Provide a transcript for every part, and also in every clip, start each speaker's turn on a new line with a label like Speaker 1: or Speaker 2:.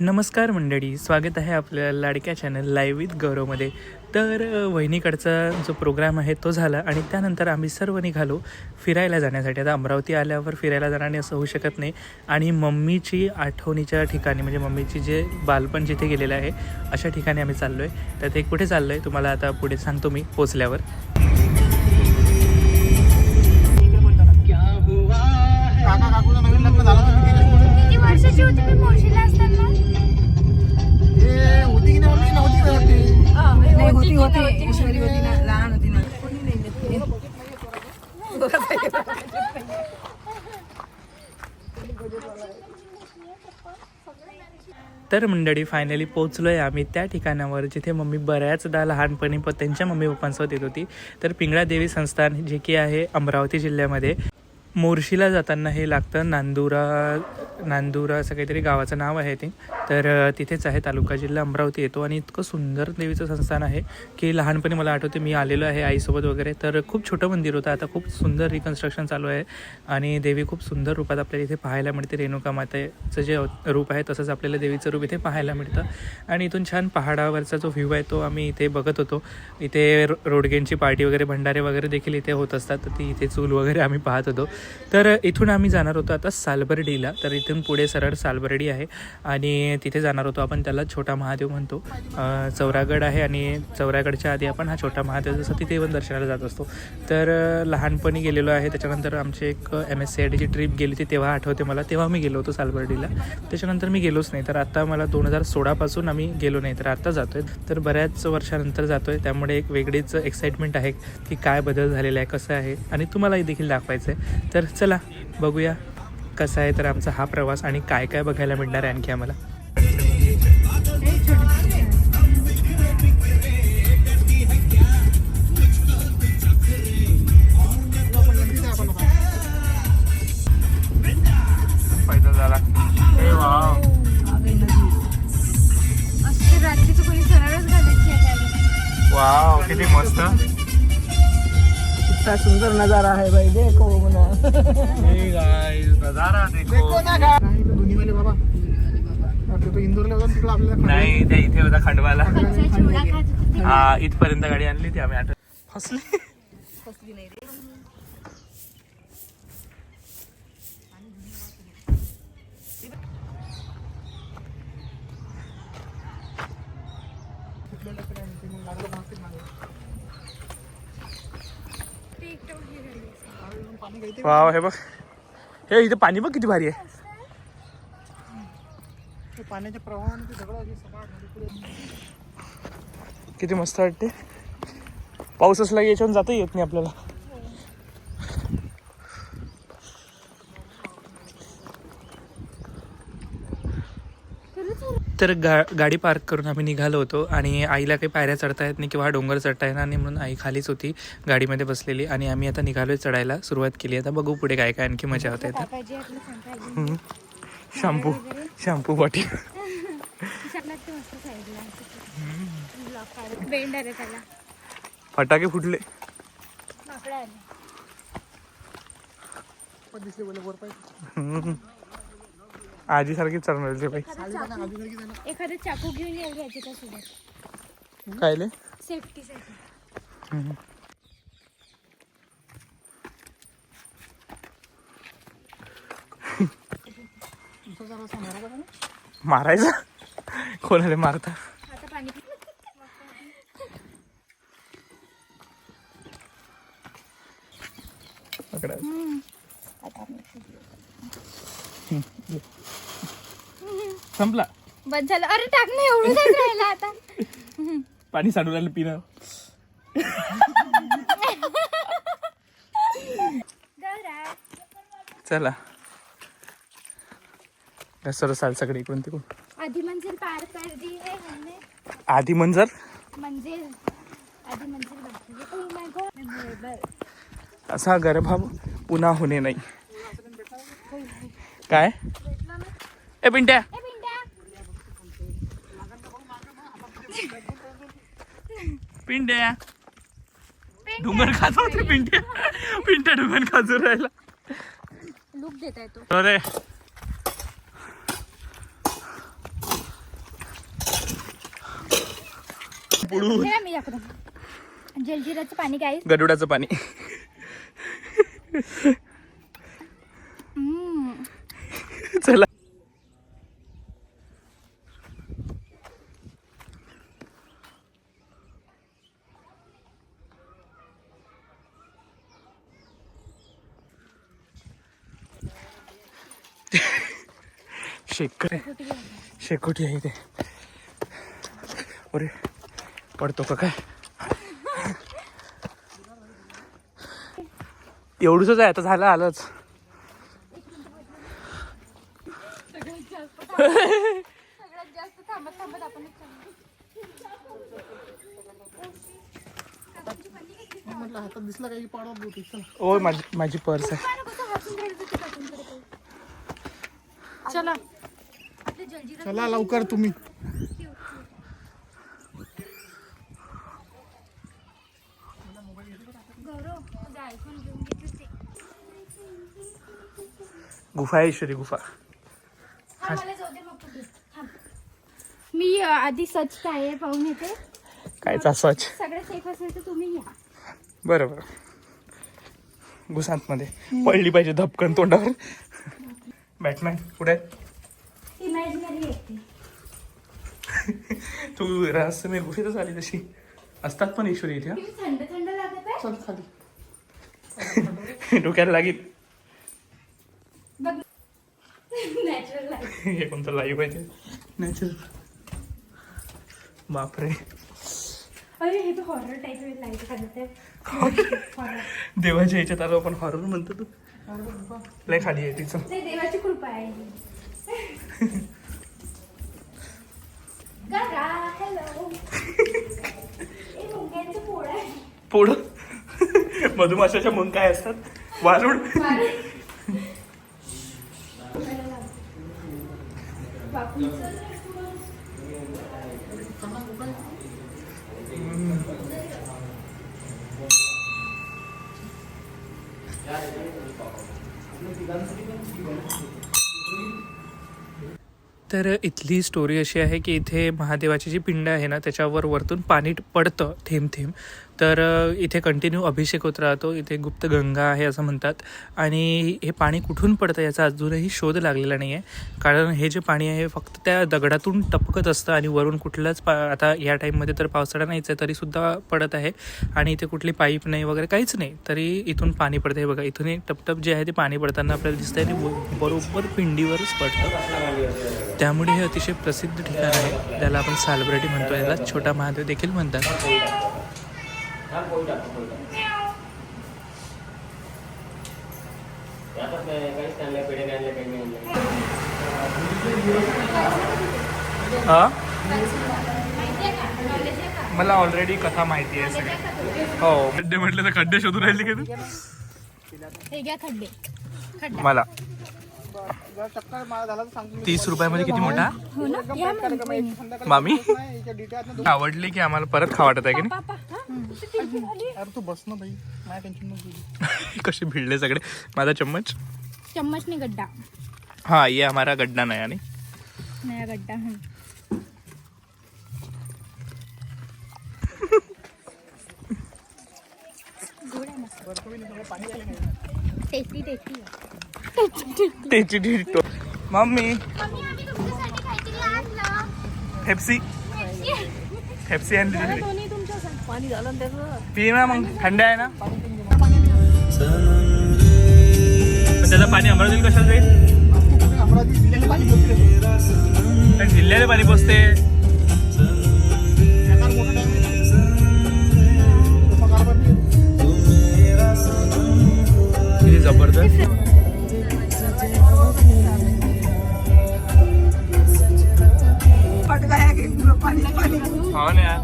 Speaker 1: नमस्कार मंडळी, स्वागत आहे आपल्या लाडक्या चॅनल लाईव्ह विथ गौरवमध्ये. तर वहिनीकडचा जो प्रोग्राम आहे तो झाला आणि त्यानंतर आम्ही सर्व निघालो फिरायला जाण्यासाठी. आता अमरावती आल्यावर फिरायला जाण्याने असं होऊ शकत नाही आणि मम्मीची आठवणीच्या ठिकाणी म्हणजे मम्मीची जे बालपण जिथे गेलेलं आहे अशा ठिकाणी आम्ही चाललो आहे. तर ते कुठे चाललो आहे तुम्हाला आता पुढे सांगतो मी पोचल्यावर.
Speaker 2: वर्षाची होती मी मोशीला असताना.
Speaker 3: होती की नव्हती
Speaker 2: होती
Speaker 3: ना, लहान होती ना.
Speaker 1: तर मंडळी फायनली पोचलो आहे आम्ही त्या ठिकाणावर जिथे मम्मी बऱ्याचदा लहानपणी त्यांच्या मम्मी पप्पांसोबत येत होती. तर पिंगळादेवी संस्थान जे की आहे अमरावती जिल्ह्यामध्ये. मोर्शीला जाताना हे लागतं नांदुरा असं काहीतरी गावाचं नाव आहे ते. तर तिथेच आहे, तालुका जिल्हा अमरावती येतो आणि इतकं सुंदर देवीचं संस्थान आहे की लहानपणी मला आठवते मी आलेलो आहे आईसोबत वगैरे. तर खूप छोटं मंदिर होतं, आता खूप सुंदर रिकन्स्ट्रक्शन चालू आहे आणि देवी खूप सुंदर रूपात आपल्याला इथे पाहायला मिळते. रेणुका मातेचं जे रूप आहे तसंच आपल्याला देवीचं रूप इथे पाहायला मिळतं आणि इथून छान पहाडावरचा जो व्ह्यू आहे तो आम्ही इथे बघत होतो. इथे रोडगेंची पार्टी वगैरे भंडारे वगैरे देखील इथे होत असतात, तर ती इथे चूल वगैरे आम्ही पाहत होतो. तर इथून आम्ही जाणार होतो आता सालबर्डीला. तर इथून पुढे सरळ सालबर्डी आहे आणि तिथे जाणार होतो आपण, त्याला छोटा महादेव म्हणतो. चौरागड आहे आणि चौरागडच्या आधी आपण हा छोटा महादेव जसं तिथे पण दर्शनाला जात असतो. तर लहानपणी गेलेलो आहे. त्याच्यानंतर आमची एक MSCITची ट्रिप गेली होती तेव्हा आठवते मला, तेव्हा मी गेलो होतो सालबर्डीला. त्याच्यानंतर मी गेलोच नाही. तर आता मला 2016पासून आम्ही गेलो नाही, तर आता जातो आहे. तर बऱ्याच वर्षानंतर जातो आहे, त्यामुळे एक वेगळीच एक्साइटमेंट आहे की काय बदल झालेला आहे, कसं आहे आणि तुम्हालाही देखील दाखवायचं आहे. तर चला बघूया कसा आहे तर आमचा हा प्रवास आणि काय काय बघायला मिळणार आहे आणखी आम्हाला.
Speaker 2: रात्रीचं कोणी सरळच घालायची.
Speaker 1: वाव, किती मस्त.
Speaker 3: कितना सुंदर नजारा है भाई, देखो ना.
Speaker 1: नजारा
Speaker 3: देखो ना का नाही तो दोन्ही वाले बाबा. आपलं तो इंदोरला होता तिकडे आपल्याला
Speaker 1: नाही, ते इथे होता खंडवाला.
Speaker 2: चिवडा खात होते.
Speaker 1: हा, इथपर्यंत गाडी आणली ती आम्ही. फसली
Speaker 2: नाही रे.
Speaker 1: वाव, हे बघ, हे इथे पाणी बघ किती भारी आहे.
Speaker 3: पाण्याच्या प्रवाहाने ते सगळं
Speaker 1: किती मस्त वाटते. पाऊस असला की याच्यावर जाता येत नाही आपल्याला. तर गाडी पार्क करून आम्ही निघालो होतो आणि आईला काही पायऱ्या चढता येत नाही किंवा डोंगर चढता येणार नाही म्हणून आई खालीच होती गाडीमध्ये बसलेली आणि आम्ही आता निघालोय चढायला सुरुवात केली. आता बघू पुढे काय काय आणखी मजा होते. शॅम्पू बॉटी फटाके फुटले. आजी सारखी चढणार ते बाई.
Speaker 2: एखादं चाकू घेऊन यायचे का सोबत
Speaker 1: कायले
Speaker 2: सेफ्टीसाठी.
Speaker 1: मारायचं कोणाला मारता.
Speaker 2: आता पाणी
Speaker 1: संपला.
Speaker 2: बस झालं. अरे टाक नाही, एवढं काय राहिलं आता.
Speaker 1: पाणी सांडून राहिलं पिणं. चला सर साल सगळे इकडून तिकडून.
Speaker 2: आधी मंजिल पार कर दी है हमने.
Speaker 1: आधी मंजर
Speaker 2: मंजिल आधी मंजिल बाकी.
Speaker 1: असा गर्भाव पुन्हा होणे नाही. काय ए पिंट्या, पिंट्या डुंगर खात होते. पिंट्या डुंगर खाजू राहिला.
Speaker 2: लुक देता येतो.
Speaker 1: अरे पुढून
Speaker 2: हे मी दाखवतो जलजिराचं पाणी काय
Speaker 1: गरुडाचं पाणी. चला शेकोटी आहे इथे. अरे पडतो का काय? एवढंच आहे आता, झालं आलंच.
Speaker 2: सगळ्यात जास्त थांबत थांबत आपण
Speaker 3: म्हटलं हातात दिसला काही पाडत होती. चला
Speaker 1: ओ माझी पर्स आहे.
Speaker 2: चला
Speaker 3: चला लवकर तुम्ही.
Speaker 1: गुफा आहे, ईश्वरी गुफा.
Speaker 2: मी आधी सर्च काय पाहून येते.
Speaker 1: कायचा सच.
Speaker 2: सगळं सेफ असेल तर तुम्ही या.
Speaker 1: बरोबर. घुसांत मध्ये पडली पाहिजे धपकन तोंडावर. बॅटमॅन पुढे
Speaker 2: इमॅजिनरी आहे.
Speaker 1: तू रहस्यमय गुफेतच आली तशी. असतात पण ईश्वरी इथे.
Speaker 2: थंड थंड लागत आहे.
Speaker 3: चल खाली.
Speaker 1: डोक्याला लागेल.
Speaker 2: बघ नॅचरल लाईफ.
Speaker 1: हे कोणतं लाईव्ह आहे ते. नॅचरल. बापरे.
Speaker 2: अरे हे तर हॉरर टाईप लाईफ करत आहे.
Speaker 1: देवाच्या ह्याच्यात आलो आपण हॉरर म्हणतो. तू लय खाली आहे तिचं.
Speaker 2: ते देवाची कृपा आहे. गरा हॅलो. हे मुंग्यांचं पोळं आहे.
Speaker 1: पोळं. मधुमाशाच्या मग काय असतात? वारुळ. तर इथली स्टोरी अशी आहे की इथे महादेवाची जी पिंड आहे ना त्याच्यावर वरतून पाणी पडतं थेंब थेंब. तर इथे कंटिन्यू अभिषेक होत राहतो. इथे गुप्त गंगा आहे असं म्हणतात. आणि हे पाणी कुठून पडतं याचा अजूनही शोध लागलेला नाही आहे. कारण हे जे पाणी आहे फक्त त्या दगडातून टपकत असतं आणि वरून कुठलंच आता या टाईममध्ये तर पावसाळा नाहीच आहे तरीसुद्धा पडत आहे. आणि इथे कुठली पाईप नाही वगैरे काहीच नाही तरी इथून पाणी पडतं. हे बघा इथून एक टपटप जे आहे ते पाणी पडताना आपल्याला दिसतं आहे आणि बरोबर पिंडीवरच पडतं. त्यामुळे हे अतिशय प्रसिद्ध ठिकाण आहे. त्याला आपण सालबर्डी म्हणतो. याला छोटा महादेव देखील म्हणतात. मला ऑलरेडी कथा माहिती आहे सगळी. हो खड्डे म्हटले तर खड्डे शोधून राहिले की तू.
Speaker 2: हे घ्या खड्डे.
Speaker 1: मला
Speaker 3: चक्कर मला झाला तर सांगतो.
Speaker 1: 30 रुपयामध्ये किती मोठा.
Speaker 2: हो ना या
Speaker 1: मामी आवडली की आम्हाला परत खा वाटत आहे की नाही.
Speaker 3: अरे तू बस ना भाई. माझ्या टेन्शन नको.
Speaker 1: कसे भिडले सगळे. माझा चम्मच.
Speaker 2: चम्मच नहीं गड्ढा.
Speaker 1: हाँ ये हमारा गड्ढा नया नहीं.
Speaker 2: नया गड्ढा है. टेस्टी टेस्टी
Speaker 1: त्याची डिटो. मम्मी पेप्सी पेप्सी आणली.
Speaker 2: पाणी झालं त्याचं.
Speaker 1: पी ना मग थंड आहे ना. पण त्याचं पाणी अमरावती कशाला जाईल.
Speaker 3: अमरावती जिल्ह्याला पाणी पोचले.
Speaker 1: जिल्ह्याला पाणी पोचते. किती जबरदस्त. हो ना यार.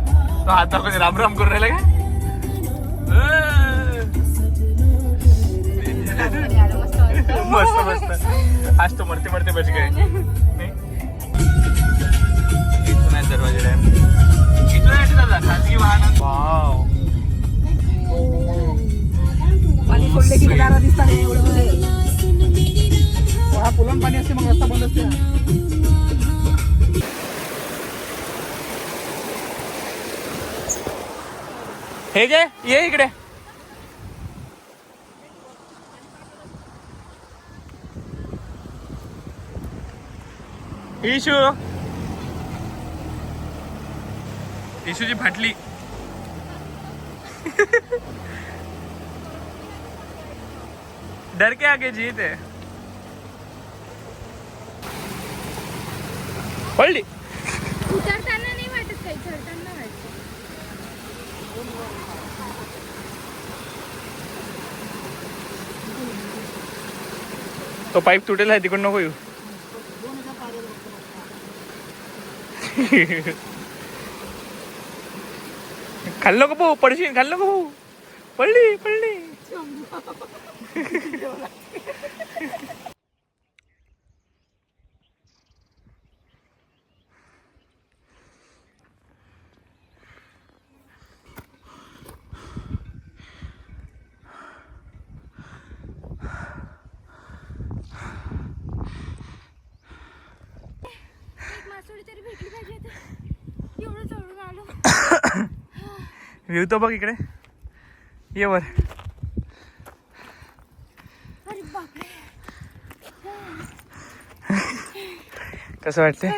Speaker 1: तो आता कोणी राम राम करून राहिला का. मस्त मस्त. आज तो मरते मरते बच गए. इथून आहे दरवाजे डॅम. इथून आहे दादा खाजगी वाहन. वाव
Speaker 4: पाणी सोडले की दारा दिसतात एवढं.
Speaker 3: हा पुलान पाणी असते मग रस्ता बंद असते.
Speaker 1: हे घे, ये इकडे. इशू इशूची फाटली. डर के आगे जीत है. पडली.
Speaker 2: उतरताना नाही वाटत काही, चढताना वाटत.
Speaker 1: तो पाईप तुटेल आहे, तिकडून नको येऊ. खाल नको भाऊ, पडशील. खाल नको भाऊ. पडली पडली.
Speaker 2: एक मासोळी तरी भेटली पाहिजे आता. एवढं चढून आलो.
Speaker 1: व्ह्यू तो बघ इकडे. ये वर.
Speaker 2: अरे बापरे.
Speaker 1: कसं वाटते?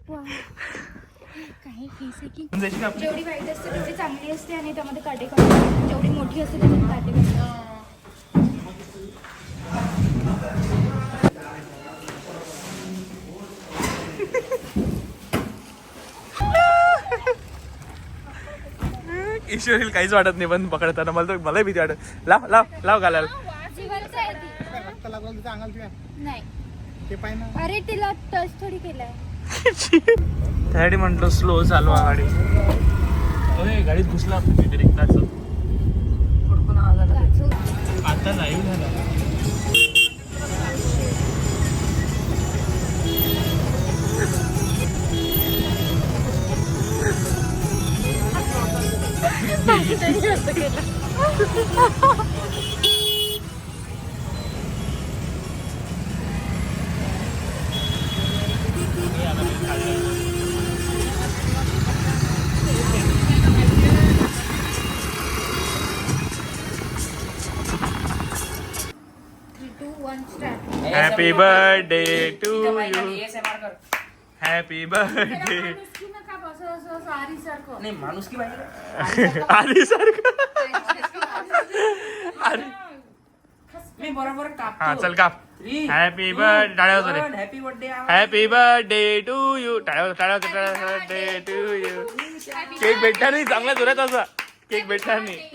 Speaker 2: वा. काही केस आहे की जेवढी वाईट असते तेवढी चांगली असते आणि त्यामध्ये काटे काढतात. जेवढी मोठी असते त्याच्यात काटे काढतात.
Speaker 1: ईश्वरील काहीच वाटत नाही पण पकडताना. मला भीती वाटत. लाव लाव लाव घालायला.
Speaker 2: जिवंत आहे ती.
Speaker 3: रक्त लागलं तिच्या अंगाला तुझ्या.
Speaker 2: नाही.
Speaker 3: ते पाय ना.
Speaker 2: अरे तिला टच थोडी केलाय.
Speaker 1: त्यासाठी म्हटलं स्लो चालवा गाडी. गाडीत घुसला काहीतरी काचो. आता लाईव्ह झाला. Happy birthday to you. Happy birthday.
Speaker 4: नाही माणूस की पाहिजे.
Speaker 1: आधी सारखं.
Speaker 4: मी बरोबर कापतो.
Speaker 1: हा चल काप. Happy birthday. टाळ्या होतो रे.
Speaker 4: Happy birthday.
Speaker 1: Happy birthday to you. टाळ्या टाळ्या बर्थडे टू यू. केक भेटणार नाही चांगला जोरात असा. केक भेटणार नाही.